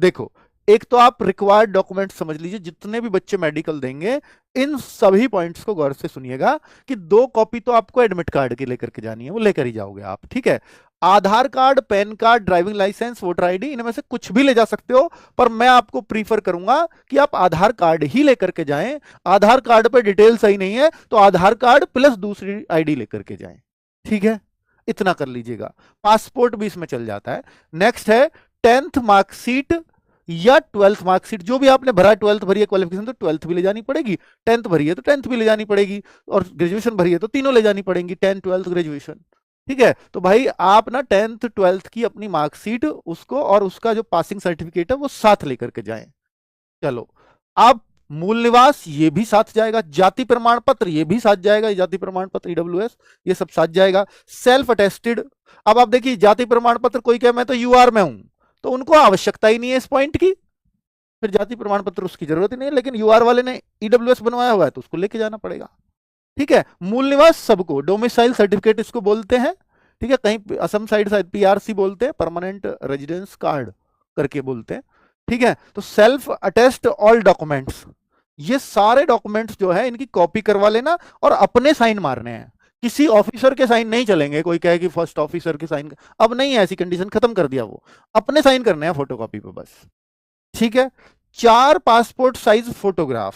देखो, एक तो आप रिक्वायर्ड डॉक्यूमेंट समझ लीजिए, जितने भी बच्चे मेडिकल देंगे इन सभी पॉइंट्स को गौर से सुनिएगा कि 2 कॉपी तो आपको एडमिट कार्ड की लेकर के जानी है, वो लेकर ही जाओगे आप, ठीक है। Aadhaar card, PAN card, driving licence, voter ID, इनमें से कुछ भी ले जा सकते हो, पर मैं आपको प्रीफर करूंगा कि आप आधार कार्ड ही लेकर के जाएं। आधार कार्ड पे डिटेल सही नहीं है तो आधार कार्ड प्लस दूसरी आईडी लेकर के जाएं, ठीक है। इतना कर लीजिएगा, पासपोर्ट भी इसमें चल जाता है। नेक्स्ट है 10th मार्कशीट या 12th मार्कशीट, जो भी आपने भरा, 12th भरी है क्वालिफिकेशन तो 12th भी ले जानी पड़ेगी, 10th भरी है तो 10th भी ले जानी पड़ेगी, और ग्रेजुएशन भरी है तो तीनों ले जानी पड़ेंगी, 10th 12th ग्रेजुएशन, ठीक है। तो भाई आप ना 10th 12th की अपनी मार्कशीट उसको और उसका जो पासिंग सर्टिफिकेट है वो साथ लेकर के जाएं। चलो, आप मूल निवास ये भी साथ जाएगा, जाति प्रमाण पत्र ये भी साथ जाएगा, जाति प्रमाण पत्र ईडब्ल्यूएस ये सब साथ जाएगा। सेल्फ अटेस्टेड, अब आप देखिए जाति प्रमाण पत्र कोई कहे मैं तो यूआर में हूं, तो उनको आवश्यकता ही नहीं है इस पॉइंट की, फिर जाति प्रमाण पत्र उसकी जरूरत ही नहीं है, लेकिन यूआर वाले ने ईडब्ल्यूएस बनवाया हुआ है तो उसको लेके जाना पड़ेगा, ठीक है। मूल निवास सबको, डोमिसाइल सर्टिफिकेट इसको बोलते हैं, ठीक है। कहीं असम साइड शायद पीआरसी बोलते हैं, परमानेंट रेजिडेंस कार्ड करके बोलते हैं, ठीक है। तो सेल्फ अटेस्ट ऑल डॉक्यूमेंट्स, ये सारे डॉक्यूमेंट्स जो है इनकी कॉपी करवा लेना और अपने साइन मारने हैं, किसी ऑफिसर के साइन नहीं चलेंगे। कोई कहे कि फर्स्ट ऑफिसर के साइन, अब नहीं है ऐसी कंडीशन, खत्म कर दिया वो, अपने साइन करने हैं फोटोकॉपी पे बस, ठीक है। 4 पासपोर्ट साइज फोटोग्राफ,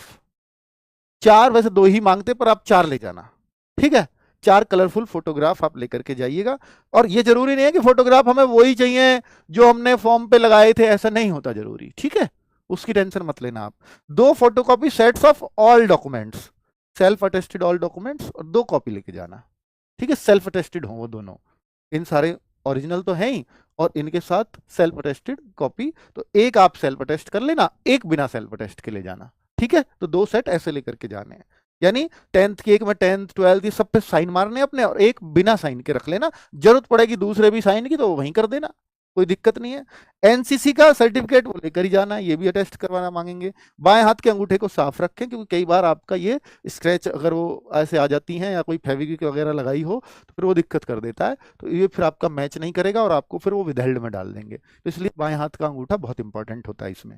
4 वैसे 2 ही मांगते पर आप 4 ले जाना, ठीक है। 4 कलरफुल फोटोग्राफ आप लेकर के जाइएगा, और ये जरूरी नहीं है कि फोटोग्राफ हमें वही चाहिए जो हमने फॉर्म पे लगाए थे, ऐसा नहीं होता जरूरी, ठीक है, उसकी टेंशन मत लेना आप। 2 photocopy sets of all documents, self attested all documents, और 2 कॉपी लेके जाना, ठीक है। सेल्फ अटेस्टेड हो वो दोनों, इन सारे ओरिजिनल तो है ही, और इनके साथ सेल्फ अटेस्टेड कॉपी, तो एक आप सेल्फ अटेस्ट कर लेना, एक बिना सेल्फ अटेस्ट के ले जाना, ठीक है। तो 2 सेट ऐसे लेकर के जाने हैं, यानी 10th की एक में 10th 12th ये सब पे साइन मारने अपने, और एक बिना साइन के रख लेना, जरूरत पड़ेगी दूसरे भी साइन की तो वहीं कर देना, कोई दिक्कत नहीं है। एनसीसी का सर्टिफिकेट वो लेकर ही जाना, ये भी अटेस्ट करवाना मांगेंगे। बाएं हाथ के अंगूठे को साफ रखें, क्योंकि कई बार आपका ये स्क्रैच अगर वो ऐसे आ जाती हैं या कोई फेविक्विक वगैरह लगाई हो तो फिर वो दिक्कत कर देता है, तो ये फिर आपका मैच नहीं करेगा और आपको फिर वो विदहेल्ड में डाल देंगे, तो इसलिए बाएं हाथ का अंगूठा बहुत इंपॉर्टेंट होता है इसमें।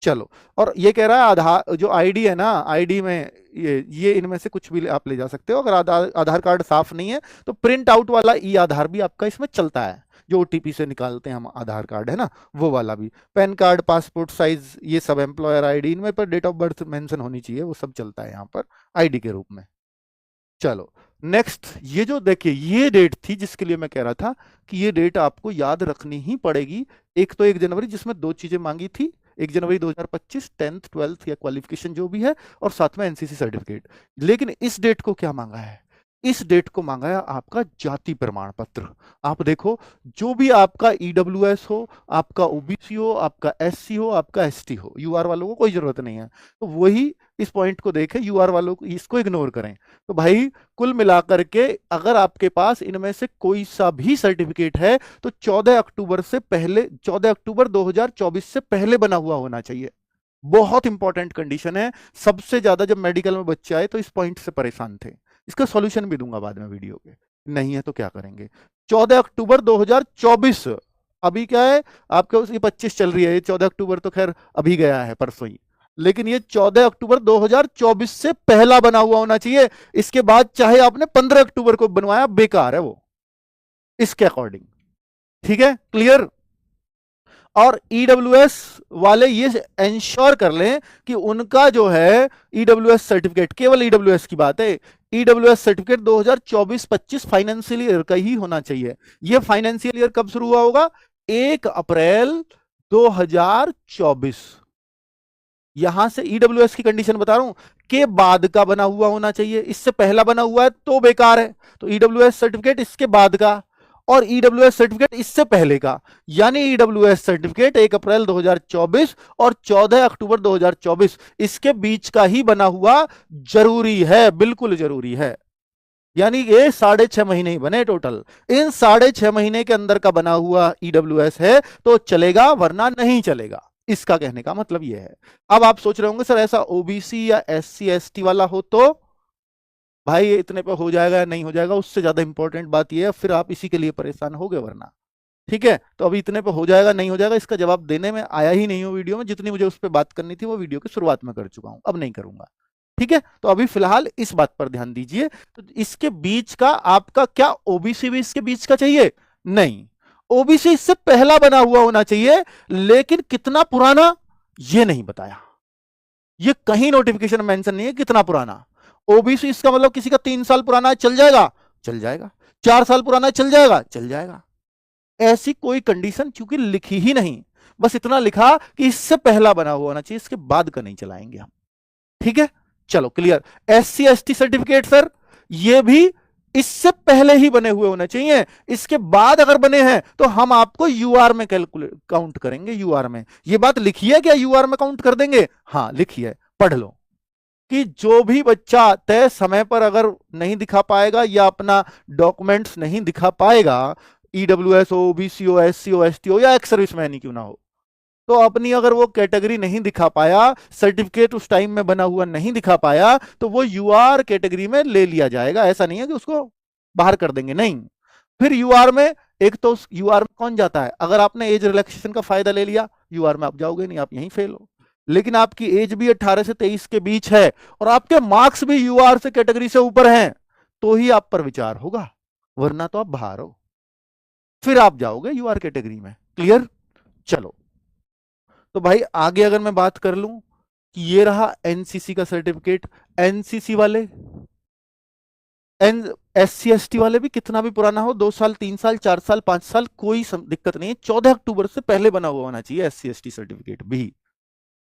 चलो, और ये कह रहा है आधार जो आईडी है ना, आईडी में ये इनमें से कुछ भी आप ले जा सकते हो। अगर आधार कार्ड साफ नहीं है तो प्रिंट आउट वाला ई आधार भी आपका इसमें चलता है, जो ओटीपी से निकालते हैं हम आधार कार्ड है ना, वो वाला भी। पैन कार्ड, पासपोर्ट साइज, ये सब, एम्प्लॉयर आईडी, इनमें पर डेट ऑफ बर्थ मेंशन होनी चाहिए, वो सब चलता है यहाँ पर आईडी के रूप में। चलो नेक्स्ट, ये जो देखिए ये डेट थी जिसके लिए मैं कह रहा था कि ये डेट आपको याद रखनी ही पड़ेगी। एक तो 1 जनवरी, जिसमें 2 चीजें मांगी थी, 1 जनवरी 2025 10th 12th या क्वालिफिकेशन जो भी है, और साथ में एनसीसी सर्टिफिकेट। लेकिन इस डेट को क्या मांगा है, इस डेट को मांगा है आपका जाति प्रमाण पत्र। आप देखो, जो भी आपका ईडब्ल्यूएस हो, आपका ओबीसी हो, आपका एससी हो, आपका एसटी हो, यूआर वालों को कोई जरूरत नहीं है, तो वही इस पॉइंट को देखें, यूआर वालों को इसको इग्नोर करें। तो भाई कुल मिलाकर के अगर आपके पास इनमें से कोई सा भी सर्टिफिकेट है तो 14 अक्टूबर से पहले, 14 अक्टूबर 2024 से पहले बना हुआ होना चाहिए। बहुत इंपॉर्टेंट कंडीशन है। सबसे ज्यादा जब मेडिकल में बच्चे आए तो इस पॉइंट से परेशान थे, इसका सॉल्यूशन भी दूंगा बाद में वीडियो के, नहीं है तो क्या करेंगे। 14 अक्टूबर 2024, अभी क्या है आपके उसकी 25 चल रही है, ये 14 अक्टूबर तो खैर अभी गया है परसों ही, लेकिन ये 14 अक्टूबर 2024 से पहला बना हुआ होना चाहिए। इसके बाद चाहे आपने 15 अक्टूबर को बनवाया, बेकार है वो इसके अकॉर्डिंग, ठीक है, क्लियर। और ईडब्ल्यूएस वाले ये इंश्योर कर लें कि उनका जो है ईडब्ल्यूएस सर्टिफिकेट, केवल ईडब्ल्यूएस की बात है, ईडब्ल्यूएस सर्टिफिकेट 2024-25 फाइनेंशियल ईयर का ही होना चाहिए। ये फाइनेंशियल ईयर कब शुरू हुआ होगा, 1 अप्रैल 2024। यहां से ईडब्ल्यूएस की कंडीशन बता रहा हूं, के बाद का बना हुआ होना चाहिए, इससे पहला बना हुआ है तो बेकार है। तो ईडब्ल्यूएस सर्टिफिकेट इसके बाद का, और ईडब्ल्यूएस सर्टिफिकेट इससे पहले का, यानी ईडब्ल्यूएस सर्टिफिकेट 1 अप्रैल 2024 और 14 अक्टूबर 2024 इसके बीच का ही बना हुआ जरूरी है, बिल्कुल जरूरी है। यानी ये 6.5 महीने ही बने टोटल, इन 6.5 महीने के अंदर का बना हुआ ईडब्ल्यूएस है तो चलेगा, वरना नहीं चलेगा। इसका कहने का मतलब यह है। अब आप सोच रहे होंगे सर ऐसा ओबीसी या एससी एसटी वाला हो तो भाई ये इतने पे हो जाएगा या नहीं हो जाएगा, उससे ज्यादा इंपॉर्टेंट बात यह है, फिर आप इसी के लिए परेशान होगे वरना ठीक है, तो अभी इतने पे हो जाएगा नहीं हो जाएगा इसका जवाब देने में आया ही नहीं हो वीडियो में, जितनी मुझे उस पर बात करनी थी वो वीडियो की शुरुआत में कर चुका हूं, अब नहीं करूंगा। ठीक है, तो अभी फिलहाल इस बात पर ध्यान दीजिए। तो इसके बीच का आपका क्या ओबीसी भी इसके बीच का चाहिए? नहीं, ओबीसी इससे पहला बना हुआ होना चाहिए, लेकिन कितना पुराना ये नहीं बताया, ये कहीं नोटिफिकेशन मेंशन नहीं है कितना पुराना। ओबीसी इसका मतलब किसी का 3 साल पुराना है चल जाएगा, चल जाएगा, 4 साल पुराना है चल जाएगा, चल जाएगा। ऐसी कोई कंडीशन चूंकि लिखी ही नहीं, बस इतना लिखा कि इससे पहला बना हुआ होना चाहिए, इसके बाद का नहीं चलाएंगे हम। ठीक है, चलो clear. SC ST certificate sir, ये भी इससे पहले ही बने हुए होने चाहिए, इसके बाद अगर बने हैं तो हम आपको यूआर में कैलकुलेट काउंट करेंगे, यूआर में। ये बात लिखी है क्या, यूआर में काउंट कर देंगे? हाँ लिखी है, पढ़ लो कि जो भी बच्चा तय समय पर अगर नहीं दिखा पाएगा या अपना डॉक्यूमेंट्स नहीं दिखा पाएगा, ईडब्ल्यूएस हो, ओबीसी हो, एससी हो, एसटी हो या एक्स सर्विसमैन ही क्यों ना हो, तो अपनी अगर वो कैटेगरी नहीं दिखा पाया, सर्टिफिकेट उस टाइम में बना हुआ नहीं दिखा पाया, तो वो यूआर कैटेगरी में ले लिया जाएगा। ऐसा नहीं है कि उसको बाहर कर देंगे, नहीं। फिर यूआर में, एक तो यूआर में कौन जाता है, अगर आपने एज रिलैक्सेशन का फायदा ले लिया यूआर में आप जाओगे नहीं, आप यहीं फेल हो। लेकिन आपकी एज भी 18 से 23 के बीच है और आपके मार्क्स भी यूआर से कैटेगरी से ऊपर हैं, तो ही आप पर विचार होगा, वरना तो आप बाहर हो, फिर आप जाओगे यूआर कैटेगरी में। क्लियर? चलो, तो भाई आगे अगर मैं बात कर लूं कि ये रहा एनसीसी का सर्टिफिकेट, एनसीसी वाले, एन एससी एसटी वाले भी कितना भी पुराना हो, 2 साल 3 साल 4 साल 5 साल कोई दिक्कत नहीं है, 14 अक्टूबर से पहले बना हुआ होना चाहिए एससी एसटी सर्टिफिकेट भी।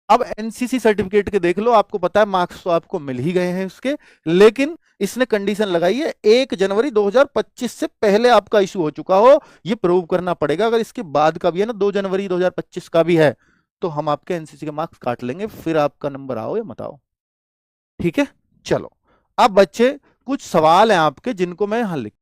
अब एनसीसी सर्टिफिकेट के देख लो, आपको पता है मार्क्स तो आपको मिल ही गए हैं उसके, लेकिन इसने कंडीशन लगाई है 1 जनवरी 2025 से पहले आपका इशू हो चुका हो, ये प्रूव करना पड़ेगा। अगर इसके बाद का भी है ना, 2 जनवरी 2025 का भी है, तो हम आपके एनसीसी के मार्क्स काट लेंगे, फिर आपका नंबर आओ या मत आओ। ठीक है, चलो अब बच्चे कुछ सवाल हैं आपके जिनको मैं यहां लिख